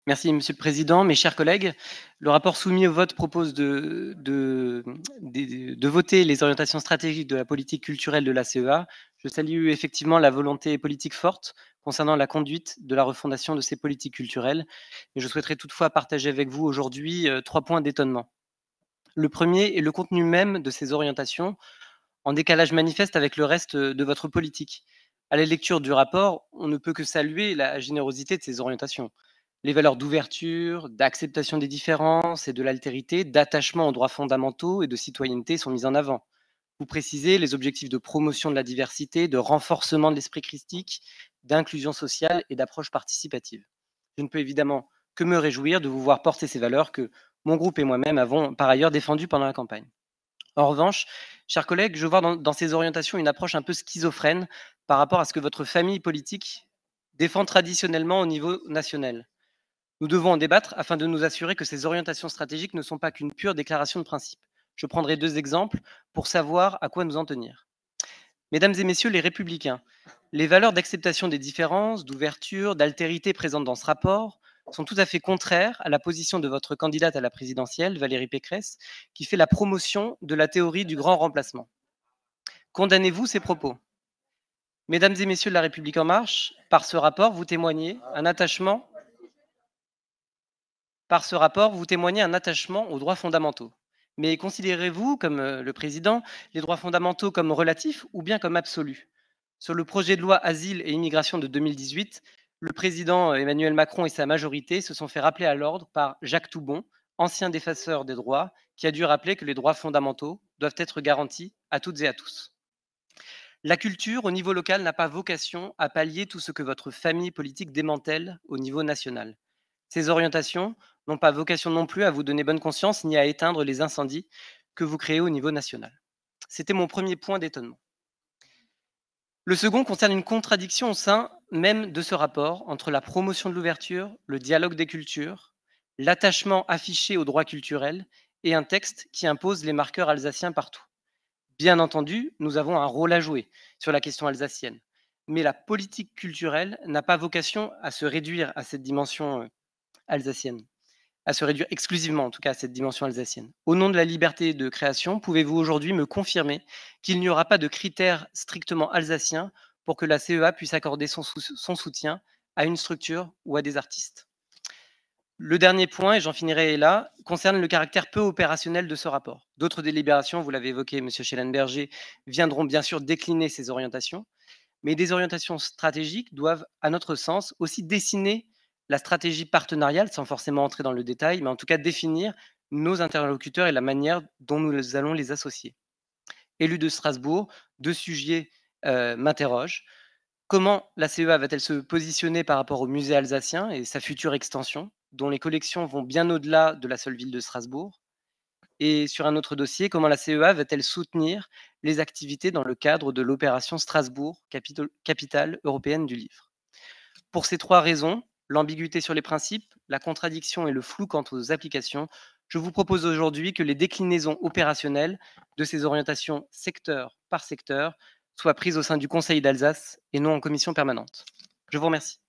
Merci Monsieur le Président. Mes chers collègues, le rapport soumis au vote propose de voter les orientations stratégiques de la politique culturelle de la CEA. Je salue effectivement la volonté politique forte concernant la conduite de la refondation de ces politiques culturelles. Et je souhaiterais toutefois partager avec vous aujourd'hui 3 points d'étonnement. Le premier est le contenu même de ces orientations, en décalage manifeste avec le reste de votre politique. À la lecture du rapport, on ne peut que saluer la générosité de ces orientations. Les valeurs d'ouverture, d'acceptation des différences et de l'altérité, d'attachement aux droits fondamentaux et de citoyenneté sont mises en avant. Vous précisez les objectifs de promotion de la diversité, de renforcement de l'esprit christique, d'inclusion sociale et d'approche participative. Je ne peux évidemment que me réjouir de vous voir porter ces valeurs que mon groupe et moi-même avons par ailleurs défendues pendant la campagne. En revanche, chers collègues, je vois dans ces orientations une approche un peu schizophrène par rapport à ce que votre famille politique défend traditionnellement au niveau national. Nous devons en débattre afin de nous assurer que ces orientations stratégiques ne sont pas qu'une pure déclaration de principe. Je prendrai 2 exemples pour savoir à quoi nous en tenir. Mesdames et messieurs les républicains, les valeurs d'acceptation des différences, d'ouverture, d'altérité présentes dans ce rapport sont tout à fait contraires à la position de votre candidate à la présidentielle, Valérie Pécresse, qui fait la promotion de la théorie du grand remplacement. Condamnez-vous ces propos? Mesdames et messieurs de la République en marche, par ce rapport, vous témoignez un attachement aux droits fondamentaux. Mais considérez-vous, comme le président, les droits fondamentaux comme relatifs ou bien comme absolus? Sur le projet de loi Asile et immigration de 2018, le président Emmanuel Macron et sa majorité se sont fait rappeler à l'ordre par Jacques Toubon, ancien défenseur des droits, qui a dû rappeler que les droits fondamentaux doivent être garantis à toutes et à tous. La culture, au niveau local, n'a pas vocation à pallier tout ce que votre famille politique démantèle au niveau national. Ces orientations n'ont pas vocation non plus à vous donner bonne conscience ni à éteindre les incendies que vous créez au niveau national. C'était mon premier point d'étonnement. Le second concerne une contradiction au sein même de ce rapport entre la promotion de l'ouverture, le dialogue des cultures, l'attachement affiché aux droits culturels et un texte qui impose les marqueurs alsaciens partout. Bien entendu, nous avons un rôle à jouer sur la question alsacienne, mais la politique culturelle n'a pas vocation à se réduire à cette dimension alsacienne, à se réduire exclusivement en tout cas à cette dimension alsacienne. Au nom de la liberté de création, pouvez-vous aujourd'hui me confirmer qu'il n'y aura pas de critères strictement alsaciens pour que la CEA puisse accorder son soutien à une structure ou à des artistes? Le dernier point, et j'en finirai là, concerne le caractère peu opérationnel de ce rapport. D'autres délibérations, vous l'avez évoqué, M. Schellenberger, viendront bien sûr décliner ces orientations, mais des orientations stratégiques doivent, à notre sens, aussi dessiner la stratégie partenariale, sans forcément entrer dans le détail, mais en tout cas définir nos interlocuteurs et la manière dont nous allons les associer. Élu de Strasbourg, 2 sujets m'interrogent. Comment la CEA va-t-elle se positionner par rapport au musée alsacien et sa future extension, dont les collections vont bien au-delà de la seule ville de Strasbourg? Et sur un autre dossier, comment la CEA va-t-elle soutenir les activités dans le cadre de l'opération Strasbourg, capitale européenne du livre? Pour ces 3 raisons, l'ambiguïté sur les principes, la contradiction et le flou quant aux applications, je vous propose aujourd'hui que les déclinaisons opérationnelles de ces orientations secteur par secteur soient prises au sein du Conseil d'Alsace et non en commission permanente. Je vous remercie.